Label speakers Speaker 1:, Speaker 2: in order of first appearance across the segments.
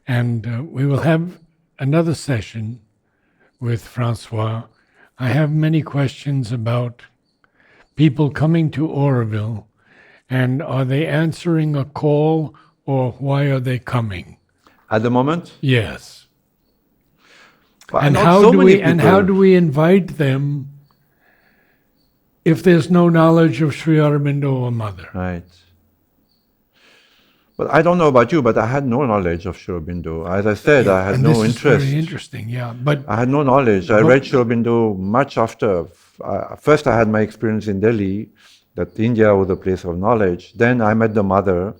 Speaker 1: And we will have another session with Francois. I have many questions about people coming to Auroville, and are they answering a call, or why are they coming?
Speaker 2: At the moment?
Speaker 1: Yes.
Speaker 2: Well,
Speaker 1: And
Speaker 2: not
Speaker 1: how
Speaker 2: so
Speaker 1: do
Speaker 2: many
Speaker 1: we and how
Speaker 2: people.
Speaker 1: do we invite them if there's no knowledge of Sri Aurobindo or Mother?
Speaker 2: Right. But I don't know about you, but I had no knowledge of Sri Aurobindo. As I said, I had
Speaker 1: And
Speaker 2: no
Speaker 1: this is very
Speaker 2: interest.
Speaker 1: interesting, yeah. But
Speaker 2: I had no knowledge. I read Sri Aurobindo much after. First, I had my experience in Delhi, that India was a place of knowledge. Then I met the Mother.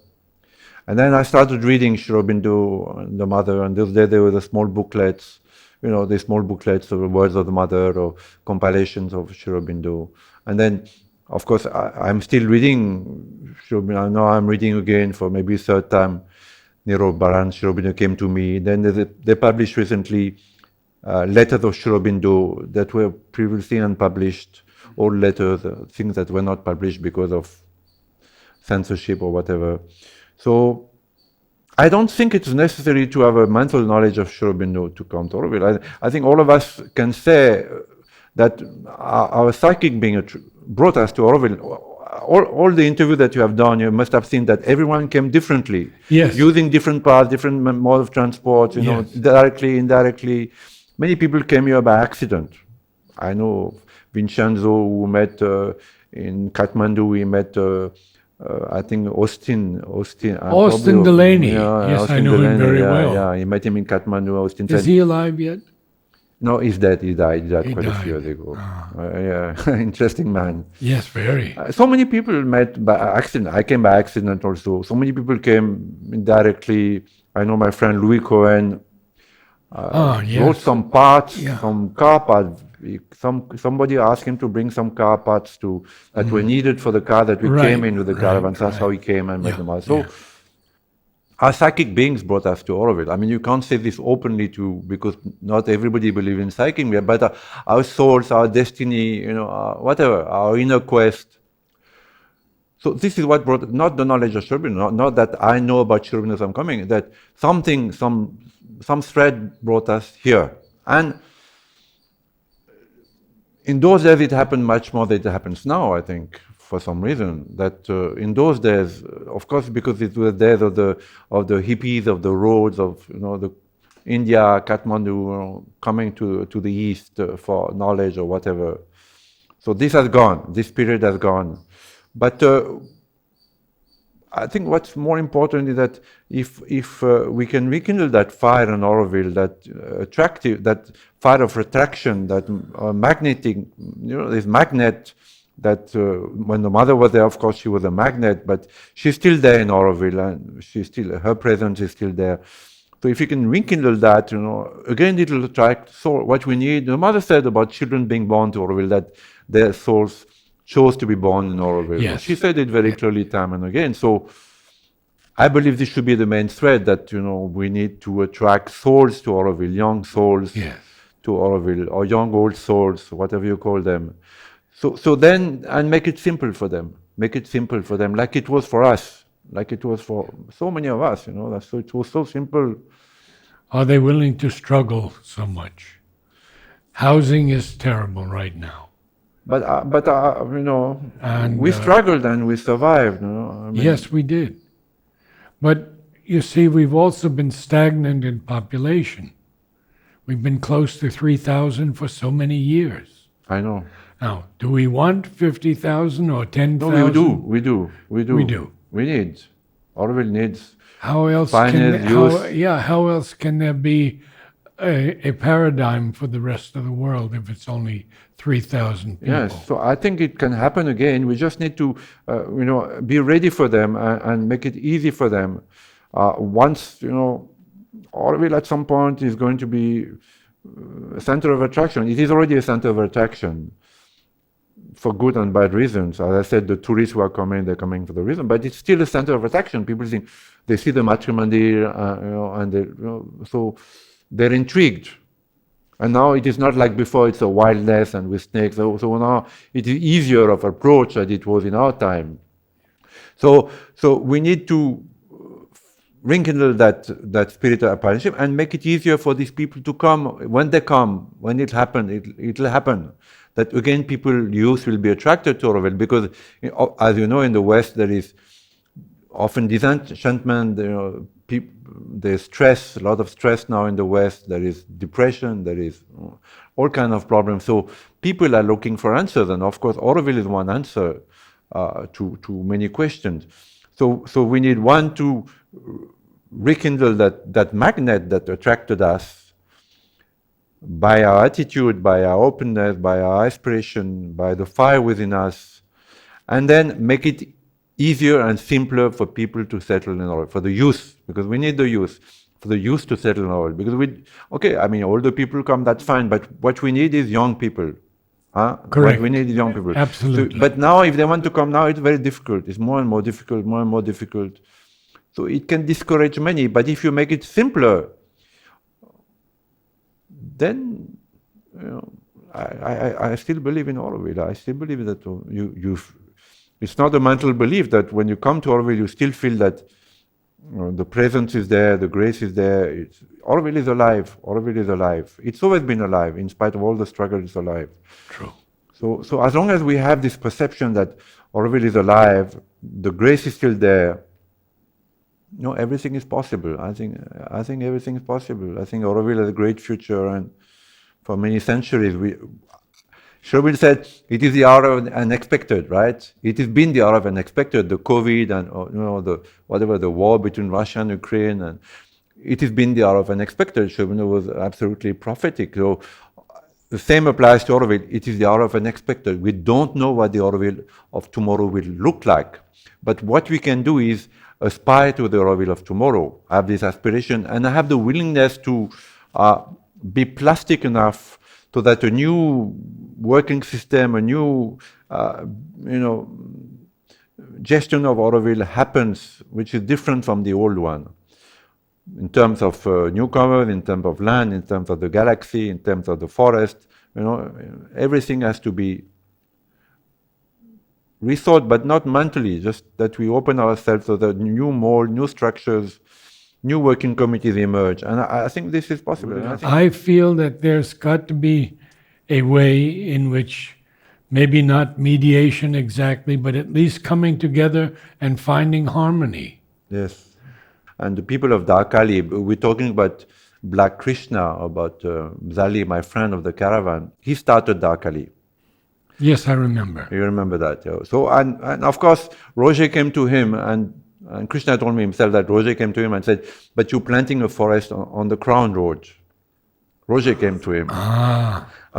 Speaker 2: And then I started reading Sri Aurobindo and the Mother, and there were the small booklets, the small booklets of the words of the Mother or compilations of Sri Aurobindo. And then, of course, I'm still reading Sri Aurobindo. Now I'm reading again for maybe third time. Nero Baran Sri Aurobindo came to me. Then they published recently letters of Sri Aurobindo that were previously unpublished, old letters, things that were not published because of censorship or whatever. So I don't think it's necessary to have a mental knowledge of Sri Aurobindo to come to Auroville. I think all of us can say that our psychic being brought us to Auroville. All the interviews that you have done, you must have seen that everyone came differently,
Speaker 1: yes,
Speaker 2: using different paths, different modes of transport, directly, indirectly. Many people came here by accident. I know Vincenzo, who met in Kathmandu, we met I think Austin
Speaker 1: Delaney. Yes,
Speaker 2: Austin
Speaker 1: I know
Speaker 2: Delaney,
Speaker 1: him very well.
Speaker 2: Yeah, he met him in Kathmandu. Austin
Speaker 1: Is he alive yet?
Speaker 2: No, he's dead. He died
Speaker 1: He
Speaker 2: quite a few years ago. Interesting man.
Speaker 1: Yes, very.
Speaker 2: So many people met by accident. I came by accident also. So many people came indirectly. I know my friend Louis Cohen wrote some parts, some car parts. Somebody asked him to bring some car parts that were needed for the car that we came in with the caravan. That's how he came and met them all. So our psychic beings brought us to Auroville. I mean, you can't say this openly because not everybody believes in psychic, but our souls, our destiny, whatever, our inner quest. So this is what brought, not the knowledge of Sri Aurobindo, not that I know about Sri Aurobindo as I'm coming, that something, some thread brought us here. And in those days, it happened much more than it happens now, I think, for some reason. That in those days, of course, because it was days of the hippies, of the roads, of the India, Kathmandu, coming to the east for knowledge or whatever. So this has gone. This period has gone. But I think what's more important is that if we can rekindle that fire in Auroville, that fire of attraction, that magnetic, this magnet that when the Mother was there, of course, she was a magnet, but she's still there in Auroville, and her presence is still there. So if you can rekindle that, again, it will attract. So what we need, the Mother said about children being born to Auroville, that their souls chose to be born in Auroville.
Speaker 1: Yes.
Speaker 2: She said it very clearly time and again. So I believe this should be the main thread, that we need to attract souls to Auroville, young souls to Auroville, or young old souls, whatever you call them. So then, and make it simple for them. Make it simple for them, like it was for us, like it was for so many of us. So it was so simple.
Speaker 1: Are they willing to struggle so much? Housing is terrible right now.
Speaker 2: But and we struggled and we survived.
Speaker 1: Yes, we did. But you see, we've also been stagnant in population. We've been close to 3,000 for so many years.
Speaker 2: I know.
Speaker 1: Now, do we want 50,000 or 10,000?
Speaker 2: No, we do. We need. Auroville needs.
Speaker 1: How else can there be a paradigm for the rest of the world if it's only 3,000 people?
Speaker 2: Yes, so I think it can happen again. We just need to, be ready for them and make it easy for them. Once, Auroville at some point is going to be a center of attraction. It is already a center of attraction for good and bad reasons. As I said, the tourists who are coming, they're coming for the reason, but it's still a center of attraction. People think they see the matrimony, and so they're intrigued. And now it is not like before, it's a wildness and with snakes. So now it is easier of approach than it was in our time. So we need to rekindle that spirit of partnership and make it easier for these people to come. When they come, when it happens, it'll happen. That again, youth will be attracted to Auroville because, as you know, in the West there is often disenchantment. There's stress, a lot of stress now in the West. There is depression. There is all kind of problems. So people are looking for answers, and of course, Auroville is one answer to many questions. So we need one to rekindle that magnet that attracted us by our attitude, by our openness, by our aspiration, by the fire within us, and then make it easier and simpler for people to settle in Oroville, for the youth, because we need the youth, for the youth to settle in Oroville. Because older people come, that's fine, but what we need is young people.
Speaker 1: Correct.
Speaker 2: What we need is young people.
Speaker 1: Absolutely.
Speaker 2: But now, if they want to come now, it's very difficult. It's more and more difficult, more and more difficult. So it can discourage many. But if you make it simpler, then I still believe in Auroville. I still believe that it's not a mental belief that when you come to Auroville, you still feel that the presence is there, the grace is there. Auroville is alive. Auroville is alive. It's always been alive, in spite of all the struggle. It's alive.
Speaker 1: True.
Speaker 2: So as long as we have this perception that Auroville is alive, the grace is still there. Everything is possible. I think everything is possible. I think Auroville has a great future, and for many centuries, Auroville said it is the hour of the unexpected, right? It has been the hour of unexpected. The COVID and the war between Russia and Ukraine, and it has been the hour of unexpected. Auroville was absolutely prophetic. So the same applies to Auroville. It is the hour of unexpected. We don't know what the Auroville of tomorrow will look like, but what we can do is aspire to the Auroville of tomorrow. Have this aspiration, and have the willingness to be plastic enough so that a new working system, a new, gestion of Auroville happens, which is different from the old one. In terms of newcomers, in terms of land, in terms of the galaxy, in terms of the forest, everything has to be rethought, but not mentally, just that we open ourselves so that new mold, new structures, new working committees emerge. And I think this is possible.
Speaker 1: I feel that there's got to be a way in which, maybe not mediation exactly, but at least coming together and finding harmony.
Speaker 2: Yes. And the people of Darkali, we're talking about Black Krishna, about Zali, my friend of the caravan. He started Darkali.
Speaker 1: Yes, I remember.
Speaker 2: You remember that. Yeah. So, and of course, Roger came to him, and Krishna told me himself that Roger came to him and said, but you're planting a forest on the Crown Road. Roger came to him.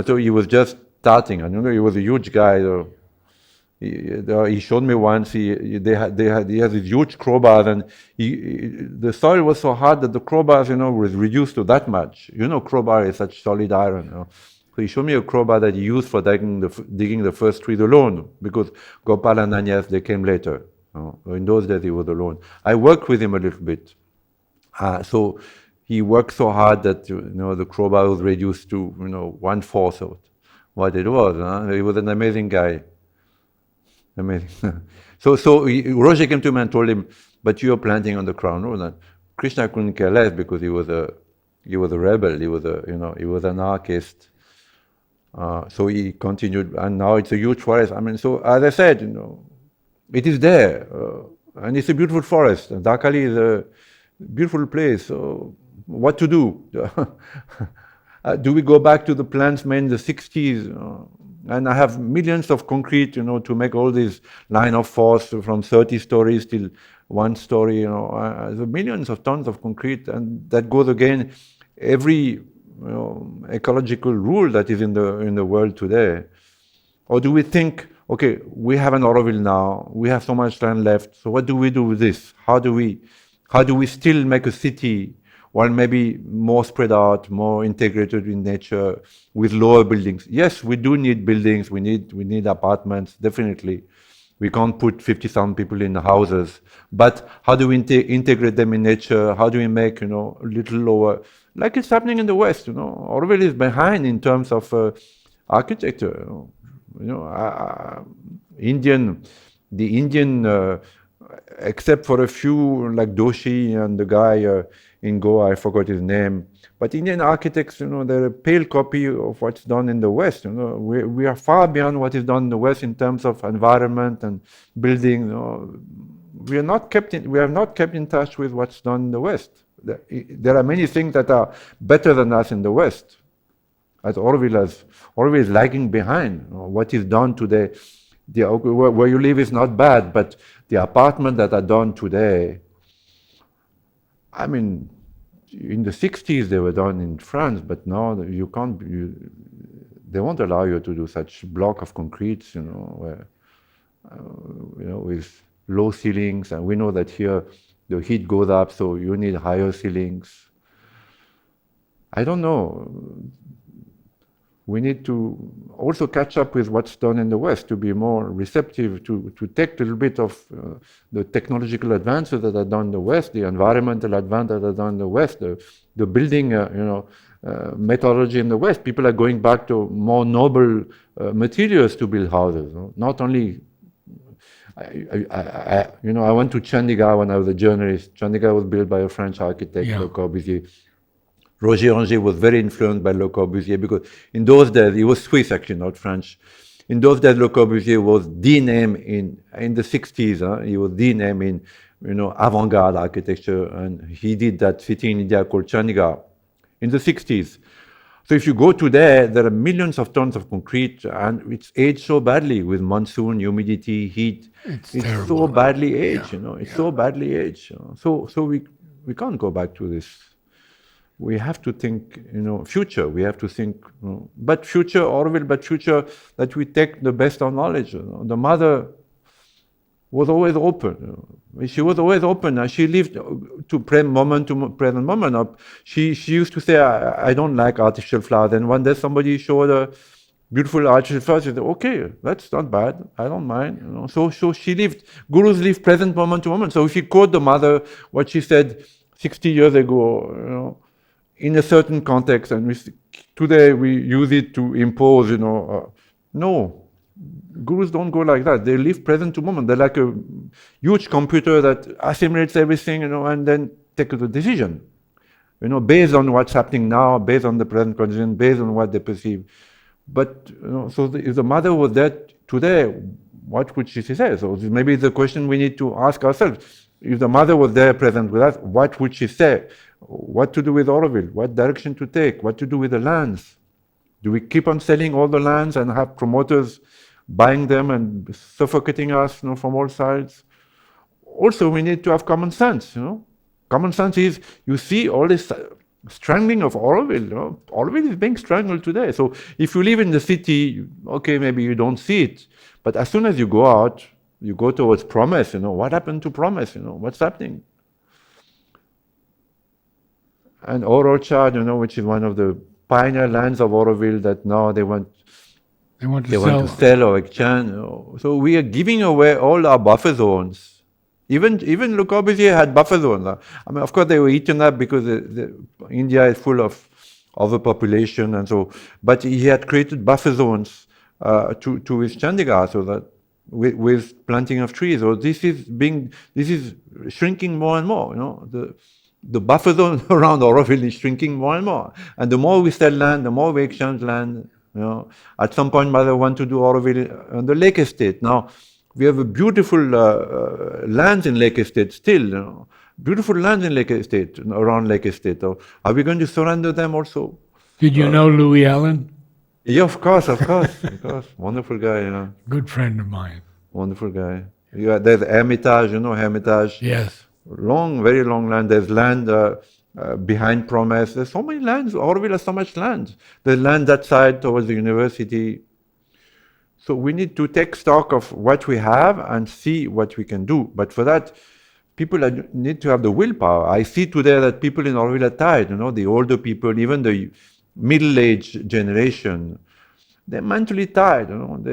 Speaker 2: So he was just starting. And he was a huge guy. He showed me once, he has these huge crowbars, and the soil was so hard that the crowbars, was reduced to that much. Crowbar is such solid iron. So he showed me a crowbar that he used for digging the first trees alone, because Gopal and Agnes, they came later. In those days, he was alone. I worked with him a little bit. So he worked so hard that the crowbar was reduced to 1/4 of what it was. He was an amazing guy. Amazing. So Roger came to him and told him, but you are planting on the Crown Road. And Krishna couldn't care less, because he was a rebel. He was he was an anarchist. So he continued, and now it's a huge forest. So as I said, it is there, and it's a beautiful forest. Darkali is a beautiful place. So what to do? Do we go back to the plans made in the 60s? And I have millions of concrete, to make all this line of force from 30 stories till 1 story. Millions of tons of concrete, and that goes again every ecological rule that is in the world today. Or do we think, okay, we have an Auroville now, we have so much land left, so what do we do with this? How do we still make a city while maybe more spread out, more integrated in nature, with lower buildings? Yes, we do need buildings, we need apartments, definitely. We can't put 50,000 people in houses, but how do we integrate them in nature? How do we make, a little lower, like it's happening in the West, Auroville is behind in terms of architecture. The Indian except for a few like Doshi and the guy in Goa, I forgot his name. But Indian architects, they're a pale copy of what's done in the West. We are far beyond what is done in the West in terms of environment and building. We have not kept in touch with what's done in the West. There are many things that are better than us in the West. As Auroville is lagging behind. What is done today, where you live is not bad, but the apartments that are done today, I mean, in the 60s they were done in France, but now you can't. They won't allow you to do such block of concrete, where, with low ceilings, and we know that here the heat goes up, so you need higher ceilings. I don't know. We need to also catch up with what's done in the West to be more receptive, to take a little bit of the technological advances that are done in the West, the environmental advances that are done in the West, the building, methodology in the West. People are going back to more noble materials to build houses. Not only, I went to Chandigarh when I was a journalist. Chandigarh was built by a French architect, Le Corbusier. Roger Angers was very influenced by Le Corbusier because in those days, he was Swiss actually, not French. In those days, Le Corbusier was the name in the 60s. He was the name in avant-garde architecture, and he did that city in India called Chandigarh in the 60s. So if you go today, there are millions of tons of concrete, and it's aged so badly with monsoon, humidity, heat. It's so badly aged, It's so badly aged. So we can't go back to this. We have to think, future. We have to think, but future, Auroville, but future that we take the best of knowledge. The mother was always open. She was always open. And she lived to present moment. She used to say, I don't like artificial flowers. And one day somebody showed her beautiful artificial flowers. She said, okay, that's not bad. I don't mind. So she lived. Gurus live present moment to moment. So if you quote the mother, what she said 60 years ago, in a certain context, and today we use it to impose, no. Gurus don't go like that. They live present to moment. They're like a huge computer that assimilates everything, and then takes a decision, based on what's happening now, based on the present condition, based on what they perceive. But, if the mother was there today, what would she say? So maybe the question we need to ask ourselves. If the mother was there present with us, what would she say? What to do with Auroville? What direction to take? What to do with the lands? Do we keep on selling all the lands and have promoters buying them and suffocating us, from all sides? Also, we need to have common sense. Common sense is, you see all this strangling of Auroville. Auroville is being strangled today. So if you live in the city, okay, maybe you don't see it. But as soon as you go out, you go towards Promise. What happened to Promise? What's happening? And Orchard, which is one of the pioneer lands of Auroville, that now they want to sell or exchange. So we are giving away all our buffer zones. Even Le Corbusier had buffer zones. I mean, of course, they were eaten up because India is full of overpopulation, and so. But he had created buffer zones to his Chandigarh, so that with planting of trees. So this is shrinking more and more. The buffer zone around Auroville is shrinking more and more. And the more we sell land, the more we exchange land. At some point, mother want to do Auroville on the Lake Estate. Now, we have a beautiful lands in Lake Estate still. Beautiful lands in Lake Estate, around Lake Estate. Are we going to surrender them also?
Speaker 1: Did you know Louis Allen?
Speaker 2: Yeah, of course. Wonderful guy,
Speaker 1: Good friend of mine.
Speaker 2: Wonderful guy. Yeah, there's Hermitage, Hermitage.
Speaker 1: Yes.
Speaker 2: Very long land. There's land behind Promise. There's so many lands. Auroville has so much land. There's land that side towards the university. So we need to take stock of what we have and see what we can do. But for that, people need to have the willpower. I see today that people in Auroville are tired. The older people, even the middle-aged generation, they're mentally tired. What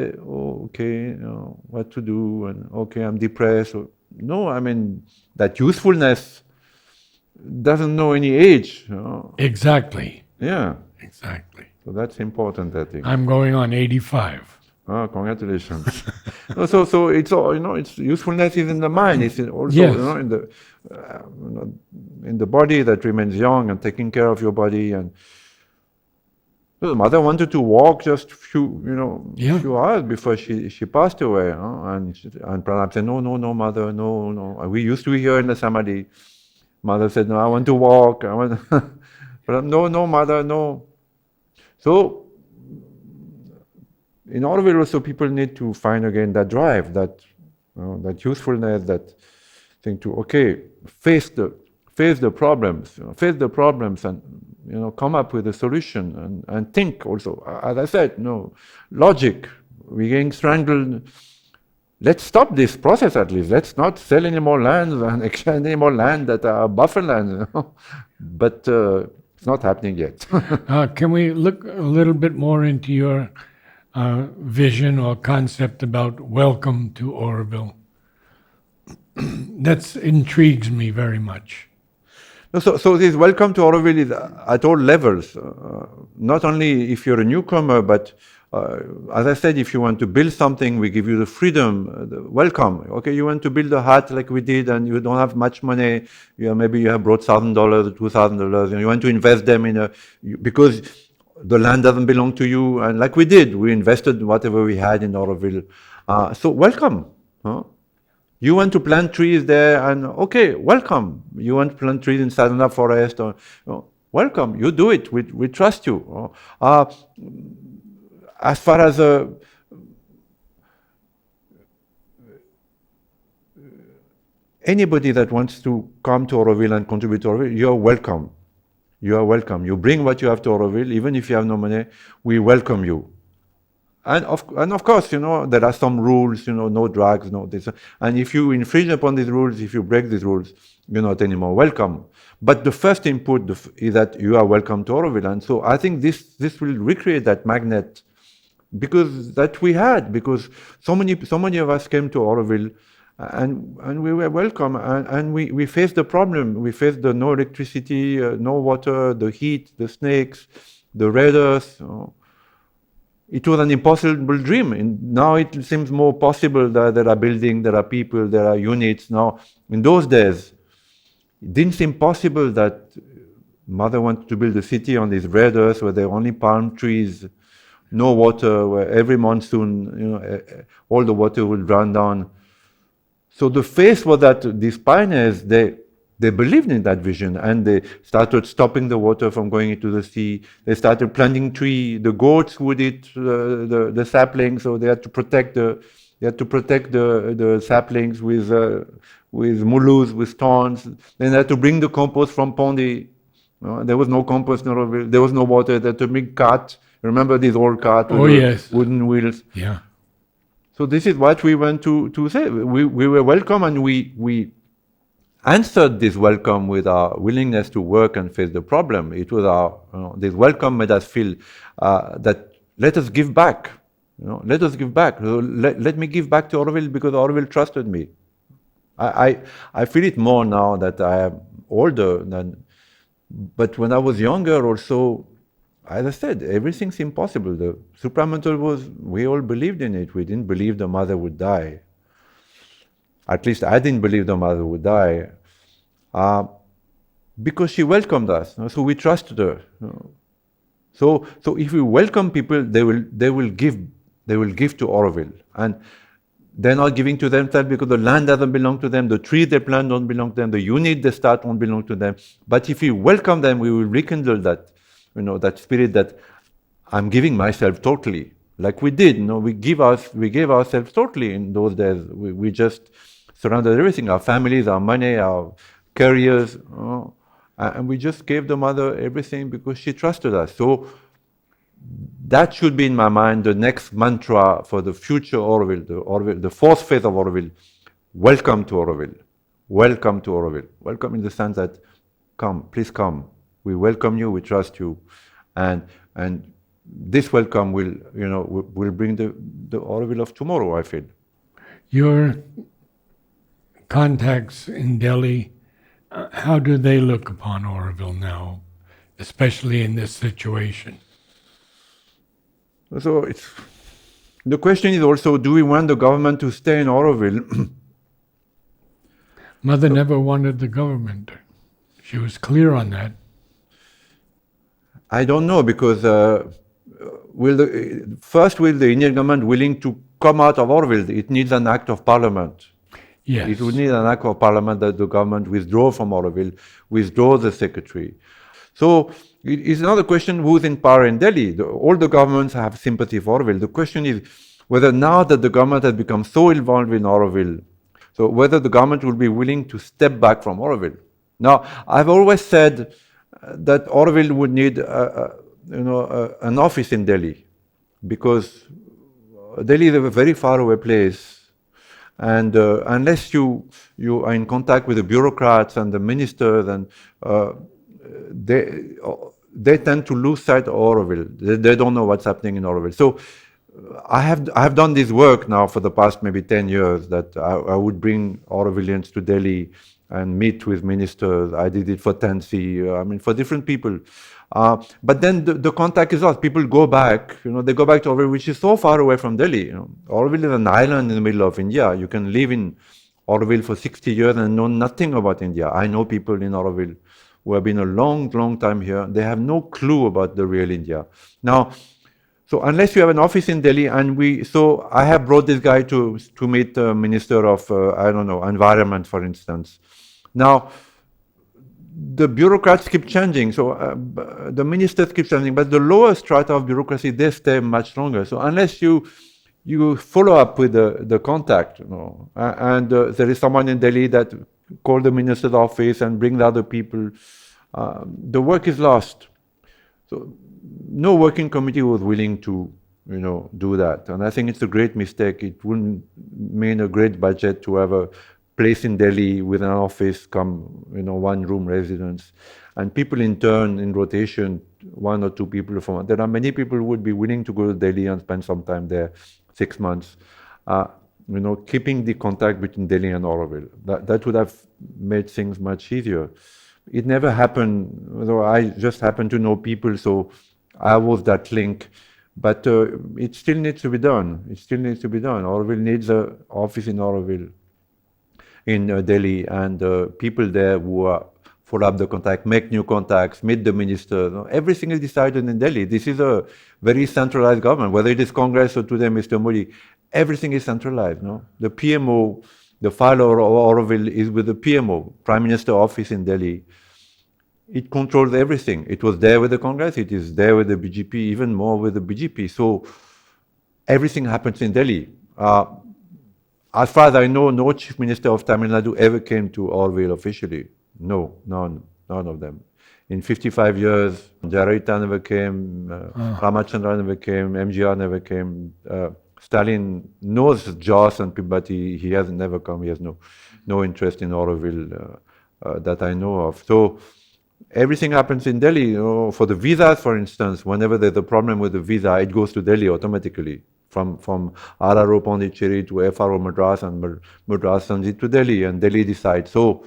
Speaker 2: to do? And okay, I'm depressed. No, I mean, that usefulness doesn't know any age.
Speaker 1: Exactly.
Speaker 2: Yeah.
Speaker 1: Exactly.
Speaker 2: So that's important, I think.
Speaker 1: I'm going on 85.
Speaker 2: Oh, congratulations. No, so it's all, it's usefulness is in the mind. It's also
Speaker 1: Yes.
Speaker 2: in the body that remains young and taking care of your body. And the mother wanted to walk just few hours before she passed away. And Pranayama said, no, mother, no. We used to be here in the Samadhi. Mother said, no, I want to walk. But no, mother, no. So in Auroville also people need to find again that drive, that usefulness, that thing to face the problems, and come up with a solution and think also. As I said, logic. We're getting strangled. Let's stop this process at least. Let's not sell any more lands and exchange any more land that are buffer lands. But it's not happening yet.
Speaker 1: Can we look a little bit more into your vision or concept about welcome to Auroville? That intrigues me very much.
Speaker 2: So this welcome to Auroville is at all levels. Not only if you're a newcomer, but as I said, if you want to build something, we give you the freedom, the welcome. Okay, you want to build a hut like we did, and you don't have much money. Maybe you have brought $1,000 or $2,000, and you want to invest them because the land doesn't belong to you. And like we did, we invested whatever we had in Auroville. So welcome. You want to plant trees there, and welcome. You want to plant trees in Sadhana forest, welcome. You do it. We trust you. As far as anybody that wants to come to Auroville and contribute to Auroville, you're welcome. You are welcome. You bring what you have to Auroville, even if you have no money. We welcome you. And of course, there are some rules, no drugs, no this. And if you infringe upon these rules, if you break these rules, you're not anymore welcome. But the first input is that you are welcome to Auroville. And so I think this will recreate that magnet because so many of us came to Auroville and we were welcome and we faced the problem. We faced the no electricity, no water, the heat, the snakes, the raiders. It was an impossible dream. And now it seems more possible that there are buildings, there are people, there are units. Now, in those days, it didn't seem possible that Mother wanted to build a city on these red earth where there are only palm trees, no water, where every monsoon, all the water would run down. So the face was that these pioneers, they believed in that vision, and they started stopping the water from going into the sea. They started planting trees. The goats would eat the saplings, so they had to protect the saplings with mulus, with thorns. Then they had to bring the compost from Pondy. There was no compost in Auroville. There was no water. They had to bring cart. Remember these old carts with wooden wheels?
Speaker 1: Yeah.
Speaker 2: So this is what we want to say. We were welcome, and we answered this welcome with our willingness to work and face the problem. It was this welcome made us feel that let us give back. Let us give back. Let me give back to Auroville because Auroville trusted me. I feel it more now that I am older but when I was younger also, as I said, everything seemed possible. The supramental we all believed in it. We didn't believe the mother would die. At least I didn't believe the mother would die, because she welcomed us. So we trusted her. So if we welcome people, they will give to Auroville, and they're not giving to themselves because the land doesn't belong to them, the trees they plant don't belong to them, the unit they start won't belong to them. But if we welcome them, we will rekindle that, that spirit that I'm giving myself totally, like we did. We gave ourselves totally in those days. We just surrendered everything, our families, our money, our careers, and we just gave the mother everything because she trusted us. So that should be in my mind the next mantra for the future Auroville, the fourth phase of Auroville. Welcome to Auroville. Welcome to Auroville. Welcome in the sense that come, please come. We welcome you, we trust you, and this welcome will bring the Auroville of tomorrow, I feel.
Speaker 1: Your contacts in Delhi, how do they look upon Auroville now, especially in this situation?
Speaker 2: So the question is also, do we want the government to stay in Auroville?
Speaker 1: Mother never wanted the government. She was clear on that.
Speaker 2: I don't know, because will the Indian government willing to come out of Auroville? It needs an act of parliament.
Speaker 1: Yes.
Speaker 2: It would need an act of parliament that the government withdraw from Auroville, withdraw the secretary. So it's not a question who's in power in Delhi. All the governments have sympathy for Auroville. The question is whether now that the government has become so involved in Auroville, so whether the government will be willing to step back from Auroville. Now, I've always said that Auroville would need an office in Delhi, because Delhi is a very far away place. And unless you are in contact with the bureaucrats and the ministers, and they tend to lose sight of Auroville. They don't know what's happening in Auroville. So I have done this work now for the past maybe 10 years, that I would bring Aurovillians to Delhi and meet with ministers. I did it for Tansy, for different people. But then the contact is lost. People go back, they go back to Auroville, which is so far away from Delhi. Auroville is an island in the middle of India. You can live in Auroville for 60 years and know nothing about India. I know people in Auroville who have been a long, long time here. They have no clue about the real India. Now, so unless you have an office in Delhi, so I have brought this guy to meet the Minister of, Environment, for instance. Now, the bureaucrats keep changing, so the ministers keep changing, but the lower strata of bureaucracy, they stay much longer. So unless you follow up with the contact, and there is someone in Delhi that call the minister's office and bring the other people, the work is lost. So no working committee was willing to, do that. And I think it's a great mistake. It wouldn't mean a great budget to have a place in Delhi with an office, one-room residence, and people in turn, in rotation, one or two people from. There are many people who would be willing to go to Delhi and spend some time there, 6 months. Keeping the contact between Delhi and Auroville. That would have made things much easier. It never happened, though I just happened to know people, so I was that link. But it still needs to be done. Auroville needs an office in Auroville, in Delhi, and people there who follow up the contact, make new contacts, meet the minister. Everything is decided in Delhi. This is a very centralized government, whether it is Congress or today Mr. Modi. Everything is centralized. The PMO, the file of Auroville is with the PMO, Prime Minister office in Delhi. It controls everything. It was there with the Congress, it is there with the BJP, even more with the BJP. So everything happens in Delhi. As far as I know, no Chief Minister of Tamil Nadu ever came to Auroville officially. No, none of them. In 55 years, Jayalalitha never came, Ramachandra never came, MGR never came. Stalin knows Jos and Pibati. He has never come. He has no interest in Auroville that I know of. So everything happens in Delhi. For the visas, for instance, whenever there's a problem with the visa, it goes to Delhi automatically. From RRO Pondicherry to FRO Madras, and Madras sends it to Delhi, and Delhi decides. So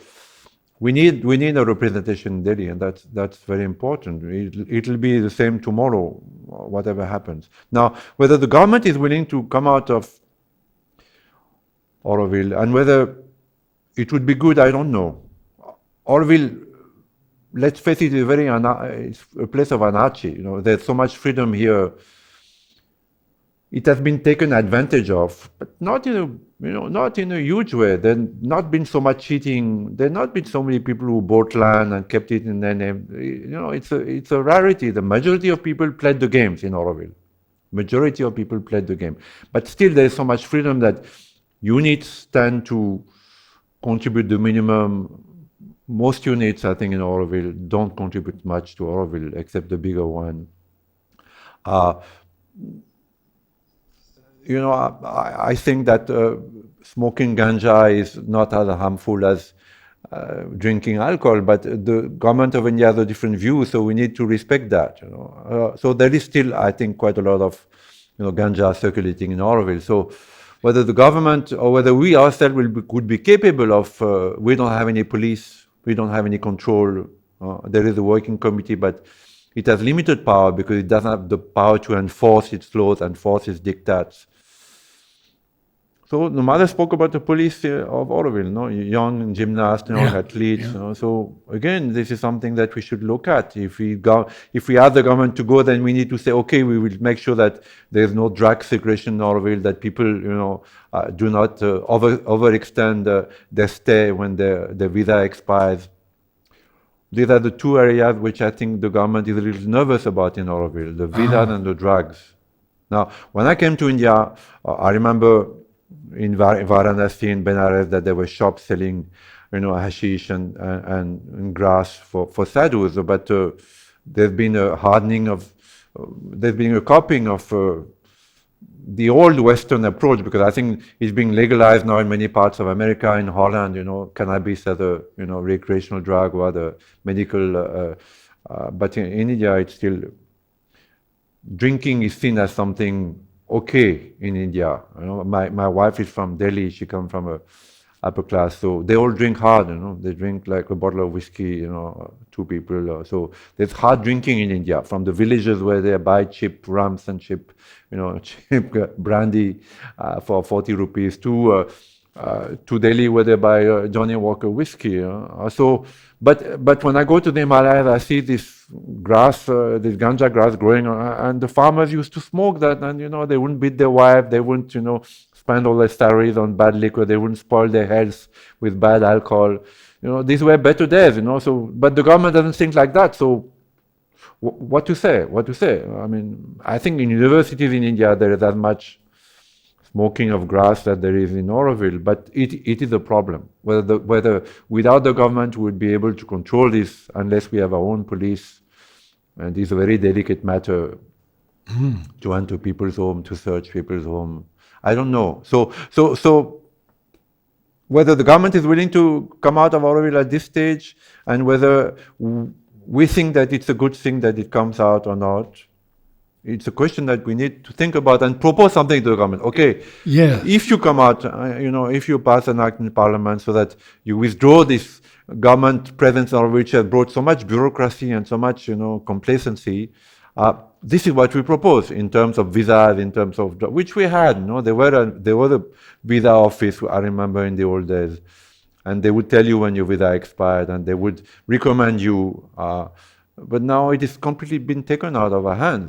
Speaker 2: we need a representation in Delhi, and that's very important. It'll be the same tomorrow, whatever happens. Now, whether the government is willing to come out of Auroville, and whether it would be good, I don't know. Auroville, let's face it, it's a place of anarchy. There's so much freedom here. It has been taken advantage of, but not in a huge way. There's not been so much cheating. There's not been so many people who bought land and kept it in their name. It's a rarity. The majority of people played the games in Auroville. Majority of people played the game. But still, there's so much freedom that units tend to contribute the minimum. Most units, I think, in Auroville don't contribute much to Auroville, except the bigger one. I think that smoking ganja is not as harmful as drinking alcohol, but the government of India has a different view, so we need to respect that. So there is still, I think, quite a lot of ganja circulating in Auroville. So whether the government or whether we ourselves would be capable of, we don't have any police, we don't have any control. There is a working committee, but it has limited power because it doesn't have the power to enforce its laws, enforce its diktats. So the mother spoke about the police of Auroville, no, young gymnasts,
Speaker 1: Yeah,
Speaker 2: athletes.
Speaker 1: yeah.
Speaker 2: So again, this is something that we should look at. If we ask the government to go, then we need to say, okay, we will make sure that there is no drug circulation in Auroville, that people, do not overextend their stay when their visa expires. These are the two areas which I think the government is a little nervous about in Auroville: the visas and the drugs. Now, when I came to India, I remember in Varanasi, in Benares, that there were shops selling, hashish and grass for sadhus. But there's been a hardening of, there's been a copying of the old Western approach, because I think it's being legalized now in many parts of America, in Holland. Cannabis as a recreational drug or other medical. But in India, it's still, drinking is seen as something okay in India. My wife is from Delhi. She comes from a upper class, so they all drink hard. They drink like a bottle of whiskey. Two people. So there's hard drinking in India, from the villages where they buy cheap rums and cheap, cheap brandy for 40 rupees to Delhi, where they buy Johnny Walker whiskey. But when I go to the Himalayas, I see this grass, this ganja grass growing, and the farmers used to smoke that, and they wouldn't beat their wife, they wouldn't spend all their salaries on bad liquor, they wouldn't spoil their health with bad alcohol. These were better days. So, but the government doesn't think like that. So, what to say? What to say? I mean, I think in universities in India there is as much smoking of grass that there is in Auroville, but it is a problem. Whether without the government we would be able to control this unless we have our own police, and it's a very delicate matter to enter people's home, to search people's home. I don't know. So whether the government is willing to come out of Auroville at this stage, and whether we think that it's a good thing that it comes out or not, it's a question that we need to think about and propose something to the government. Okay,
Speaker 1: Yeah.
Speaker 2: if you come out, if you pass an act in Parliament so that you withdraw this government presence, which has brought so much bureaucracy and so much, complacency, this is what we propose in terms of visas, in terms of which we had. There was a visa office, I remember, in the old days, and they would tell you when your visa expired, and they would recommend you. But now it has completely been taken out of our hands.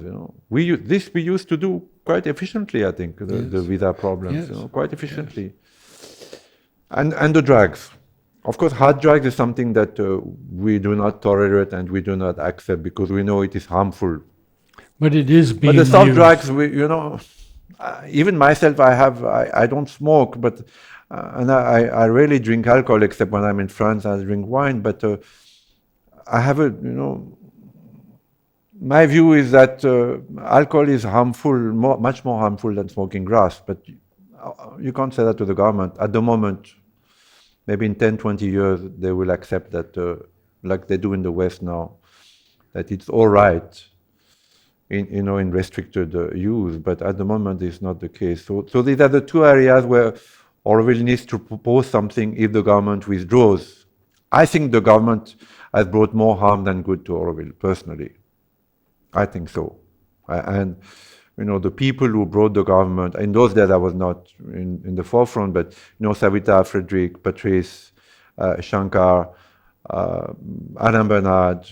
Speaker 2: We used to do quite efficiently. I think the visa problems, quite efficiently. And the drugs, of course, hard drugs is something that we do not tolerate and we do not accept, because we know it is harmful.
Speaker 1: But it is being
Speaker 2: But the soft
Speaker 1: used.
Speaker 2: drugs, even myself, I don't smoke, but and I rarely drink alcohol except when I'm in France. I drink wine, but I have my view is that alcohol is harmful, much more harmful than smoking grass. But you can't say that to the government at the moment. Maybe in 10, 20 years they will accept that, like they do in the West now, that it's all right in restricted use. But at the moment it's not the case. So these are the two areas where Auroville needs to propose something if the government withdraws. I think the government has brought more harm than good to Auroville, personally. I think so. And the people who brought the government, in those days I was not in the forefront, but Savita, Frederick, Patrice, Shankar, Adam Bernard,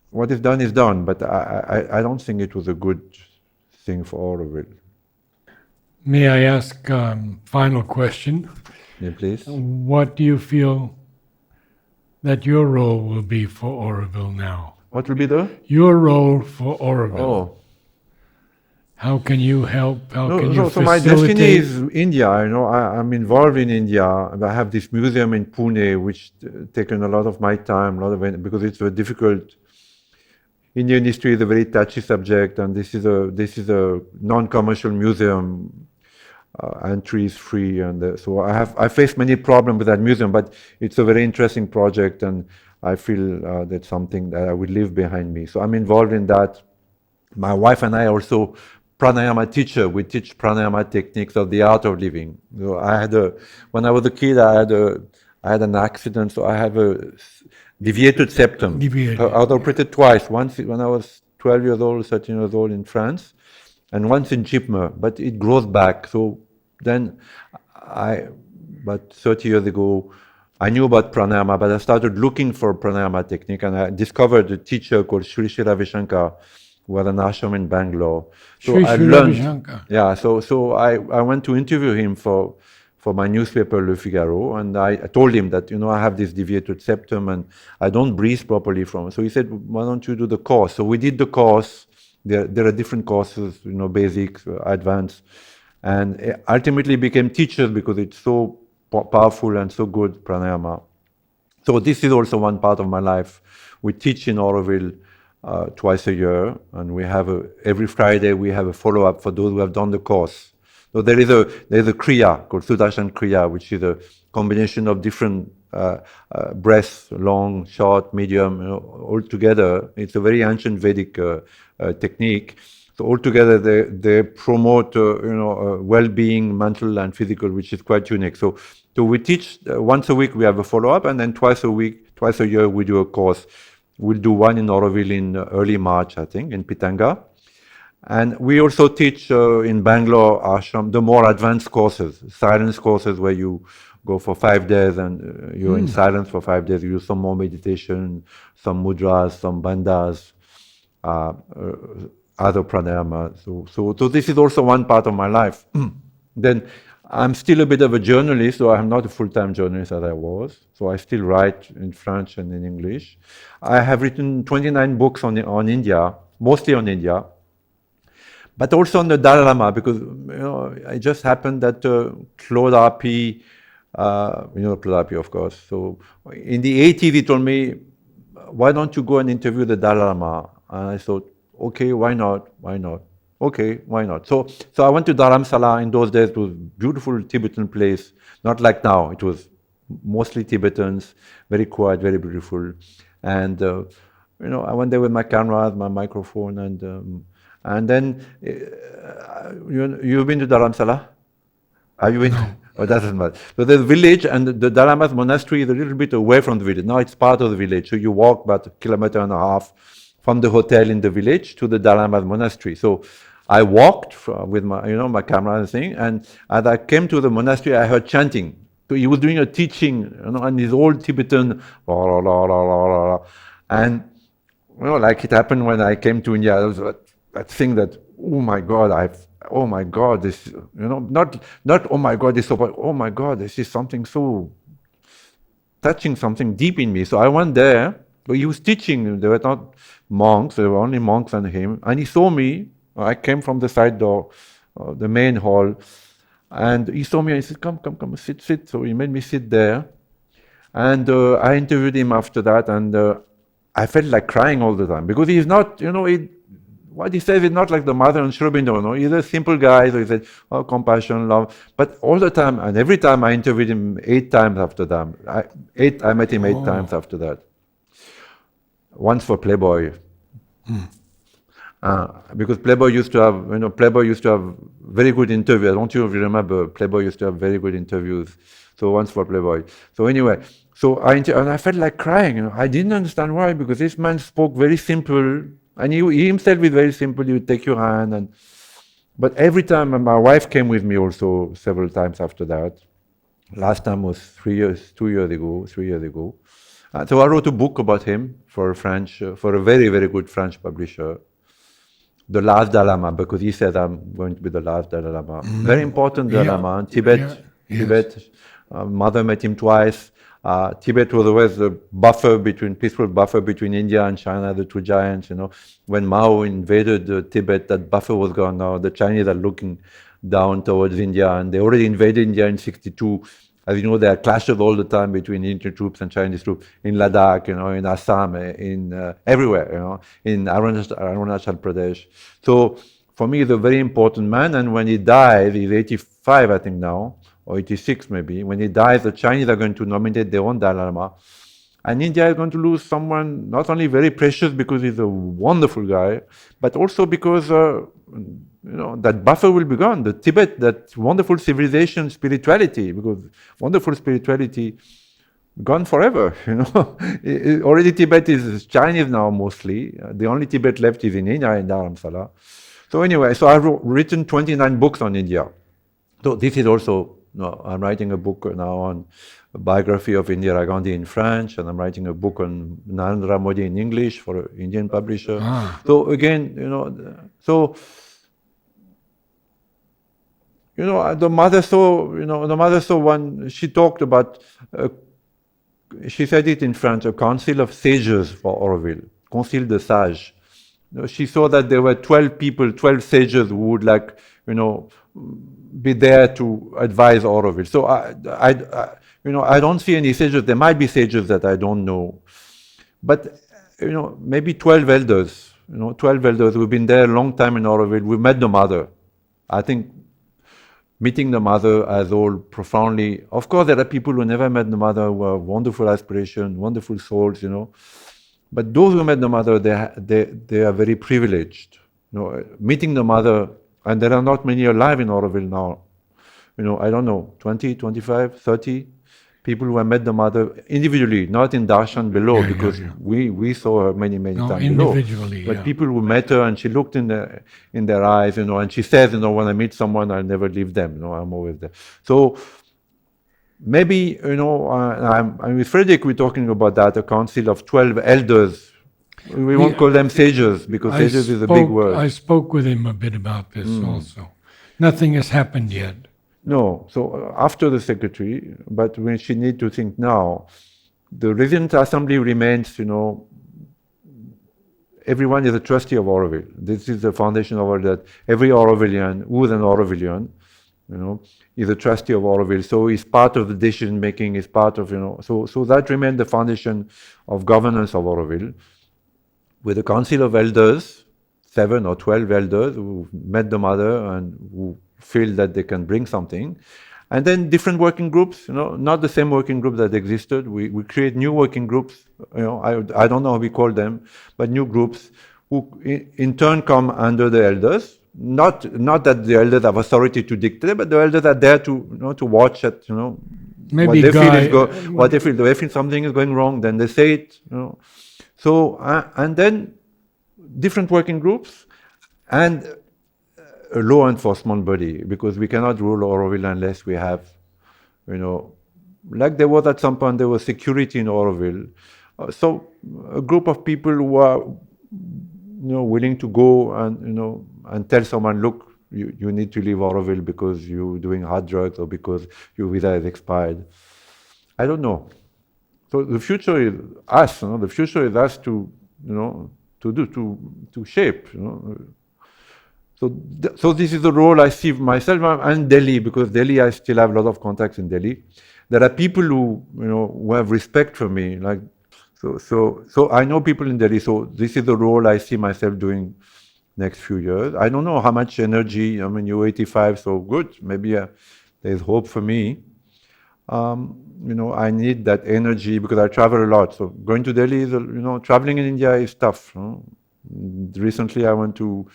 Speaker 2: what is done, but I don't think it was a good thing for Auroville.
Speaker 1: May I ask final question?
Speaker 2: Yeah, please.
Speaker 1: What do you feel that your role will be for Auroville now?
Speaker 2: What will be the?
Speaker 1: Your role for Auroville.
Speaker 2: Oh.
Speaker 1: How can you help? How can you
Speaker 2: So my
Speaker 1: facilitate?
Speaker 2: destiny is India. I'm involved in India. I have this museum in Pune, which taken a lot of my time, because it's very difficult. Indian history is a very touchy subject, and this is a non-commercial museum. Entry is free, and so I faced many problems with that museum. But it's a very interesting project, and I feel that's something that I would leave behind me. So I'm involved in that. My wife and I are also Pranayama teacher. We teach Pranayama techniques of the art of living. So when I was a kid, I had an accident, so I have a deviated septum. I was operated twice. Once when I was 12 years old, 13 years old in France, and once in Chipma, but it grows back. So then about 30 years ago, I knew about pranayama, but I started looking for pranayama technique, and I discovered a teacher called Sri Sri Ravi Shankar, who had an ashram in Bangalore. So
Speaker 1: Sri
Speaker 2: I
Speaker 1: Sri Ravi
Speaker 2: learned,
Speaker 1: Shankar.
Speaker 2: yeah. So I went to interview him for my newspaper Le Figaro, and I told him that I have this deviated septum and I don't breathe properly from it. So he said, why don't you do the course? So we did the course. There are different courses, basic, advanced, and ultimately became teachers because it's so powerful and so good, pranayama. So this is also one part of my life. We teach in Auroville twice a year, and we have every Friday we have a follow-up for those who have done the course. So there is a kriya called Sudarshan Kriya, which is a combination of different breaths, long, short, medium, all together. It's a very ancient Vedic technique. So altogether, they promote well-being, mental and physical, which is quite unique. So we teach once a week. We have a follow-up, and then twice a year, we do a course. We'll do one in Auroville in early March, I think, in Pitanga. And we also teach in Bangalore ashram the more advanced courses, silence courses where you go for 5 days and you're in silence for 5 days. You do some more meditation, some mudras, some bandhas, other pranayama. So this is also one part of my life. Then I'm still a bit of a journalist, so I'm not a full-time journalist as I was. So I still write in French and in English. I have written 29 books on India, mostly on India, but also on the Dalai Lama, because it just happened that Claude Arpi, Claude Arpi, of course. So in the 80s, he told me, why don't you go and interview the Dalai Lama? And I thought, okay, why not? Okay, why not? So I went to Dharamsala. In those days. It was a beautiful Tibetan place, not like now. It was mostly Tibetans, very quiet, very beautiful. And I went there with my cameras, my microphone, and then you've been to Dharamsala? Have you been? No. Oh, that doesn't matter. So there's a village, and the Dalai Lama's monastery is a little bit away from the village. Now it's part of the village, so you walk about 1.5 kilometers from the hotel in the village to the Dalai Lama's monastery. So I walked with my camera and thing, and as I came to the monastery, I heard chanting. So he was doing a teaching, and his old Tibetan, and like it happened when I came to India. There was that thing that, oh my God, this, not oh my God, this, oh my God, this is something so touching, something deep in me. So I went there, but he was teaching. There were not monks; there were only monks and him. And he saw me. I came from the side door, the main hall, and he saw me and he said, come, sit. So he made me sit there. And I interviewed him after that, and I felt like crying all the time, because he's not, what he says is not like the mother and Sri Aurobindo, he's a simple guy, so he said, compassion, love, but all the time, and every time I interviewed him 8 times after that. I met him 8 times after that. Once for Playboy. Because Playboy used to have very good interviews. I don't know if you remember, Playboy used to have very good interviews. So once for Playboy. So anyway, and I felt like crying. I didn't understand why, because this man spoke very simple, and he himself is very simple. He would take your hand, but every time, and my wife came with me also several times after that. Last time was 3 years ago. So I wrote a book about him for a very, very good French publisher. The last Dalai Lama, because he said I'm going to be the last Dalai Lama. Very important Dalai Lama. Tibet. Mother met him twice. Tibet was always the peaceful buffer between India and China, the two giants. When Mao invaded Tibet, that buffer was gone. Now the Chinese are looking down towards India, and they already invaded India in '62. As you know, there are clashes all the time between Indian troops and Chinese troops in Ladakh, in Assam, in everywhere, in Arunachal Pradesh. So for me, he's a very important man. And when he died, he's 85, I think now, or 86 maybe. When he dies, the Chinese are going to nominate their own Dalai Lama. And India is going to lose someone not only very precious because he's a wonderful guy, but also because that buffer will be gone. The Tibet, that wonderful civilization, spirituality, because wonderful spirituality, gone forever. Already Tibet is Chinese now mostly. The only Tibet left is in India, in Dharamsala. So anyway, so I've written 29 books on India. So this is also, I'm writing a book now on a biography of Indira Gandhi in French, and I'm writing a book on Narendra Modi in English for an Indian publisher. So again, the mother saw one, she talked about, she said it in French, a council of sages for Auroville, Concile de Sages. She saw that there were 12 people, 12 sages who would be there to advise Auroville. So I don't see any sages. There might be sages that I don't know, but maybe 12 elders. 12 elders who've been there a long time in Auroville. We've met the mother. I think meeting the mother has all profoundly. Of course, there are people who never met the mother who have wonderful aspiration, wonderful souls. But those who met the mother, they are very privileged. Meeting the mother, and there are not many alive in Auroville now. I don't know, 20, 25, 30 people who have met the mother individually, not in darshan below, because we saw her many times
Speaker 1: individually,
Speaker 2: below. But people who met her and she looked in their eyes, and she says, when I meet someone, I'll never leave them. I'm always there. So maybe, I'm with Frederick, we're talking about that, a council of 12 elders. We won't call them sages, because sages is a big word.
Speaker 1: I spoke with him a bit about this also. Nothing has happened yet.
Speaker 2: No, so after the secretary, but when she needs to think now, the resident assembly remains, everyone is a trustee of Auroville. This is the foundation of all that. Every Aurovillian, who is an Aurovillian, is a trustee of Auroville. So he's part of the decision making, is part of, so that remains the foundation of governance of Auroville. With a council of elders, 7 or 12 elders who met the mother and who feel that they can bring something. And then different working groups, not the same working group that existed. We create new working groups, I don't know how we call them, but new groups who in turn come under the elders. Not that the elders have authority to dictate, but the elders are there to watch it,
Speaker 1: Maybe
Speaker 2: what they feel something is going wrong, then they say it, So, and then different working groups and a law enforcement body, because we cannot rule Auroville unless we have, like there was at some point, there was security in Auroville. So a group of people who are, willing to go and tell someone, look, you need to leave Auroville because you're doing hard drugs or because your visa is expired. I don't know. So the future is us. The future is us to shape. So this is the role I see myself and Delhi, because Delhi I still have a lot of contacts in Delhi. There are people who have respect for me. So I know people in Delhi. So this is the role I see myself doing next few years. I don't know how much energy. You're 85, so good. Maybe there's hope for me. I need that energy because I travel a lot. So going to Delhi is, traveling in India is tough. Recently I went to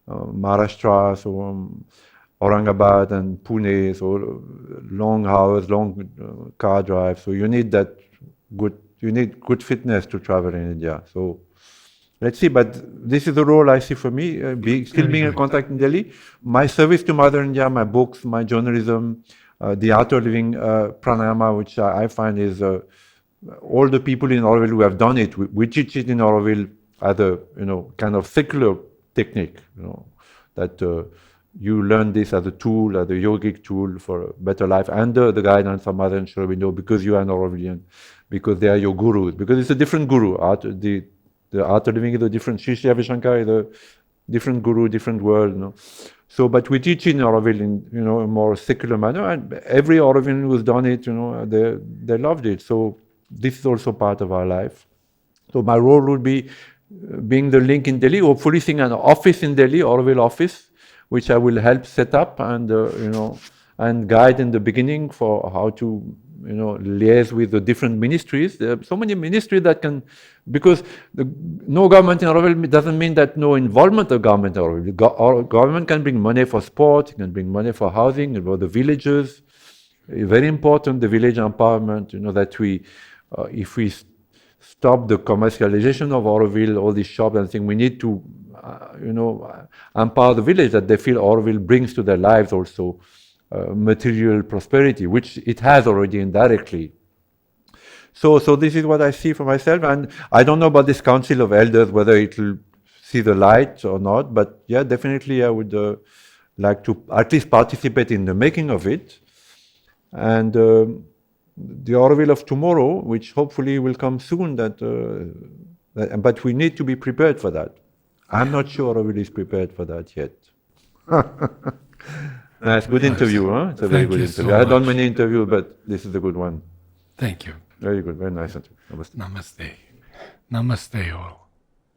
Speaker 2: Maharashtra, so Aurangabad and Pune, so long hours, long car drive. So you need good fitness to travel in India. So let's see, but this is the role I see for me, still being in contact in Delhi. My service to Mother India, my books, my journalism, the art of living, Pranayama, which I find is all the people in Auroville who have done it. We teach it in Auroville as a kind of secular technique, that you learn this as a tool, as a yogic tool for a better life under the guidance of Mother and Sri Aurobindo, because you are an Aurovillian, because they are your gurus, because it's a different guru. The art of living is a different, Sri Sri Avishankar is a different guru, different world. So, but we teach in Auroville in a more secular manner, and every Aurovillian who's done it, they loved it. So this is also part of our life. So my role would be being the link in Delhi, hopefully seeing an office in Delhi, Auroville office, which I will help set up and and guide in the beginning for how to liaise with the different ministries. There are so many ministries that can, because no government in Auroville doesn't mean that no involvement of government in Auroville. Government can bring money for sport, can bring money for housing, for the villages. Very important, the village empowerment. That we, if we stop the commercialization of Auroville, all these shops and things. We need to, empower the village that they feel Auroville brings to their lives also material prosperity, which it has already indirectly. So this is what I see for myself, and I don't know about this council of elders, whether it will see the light or not, but yeah, definitely I would like to at least participate in the making of it. And the Auroville of tomorrow, which hopefully will come soon, but we need to be prepared for that. I'm not sure Auroville is prepared for that yet. Nice, good interview, huh? It's a very good interview. I had done many interviews, but this is a good one.
Speaker 1: Thank you.
Speaker 2: Very good, very nice interview. Namaste.
Speaker 1: Namaste. Namaste all.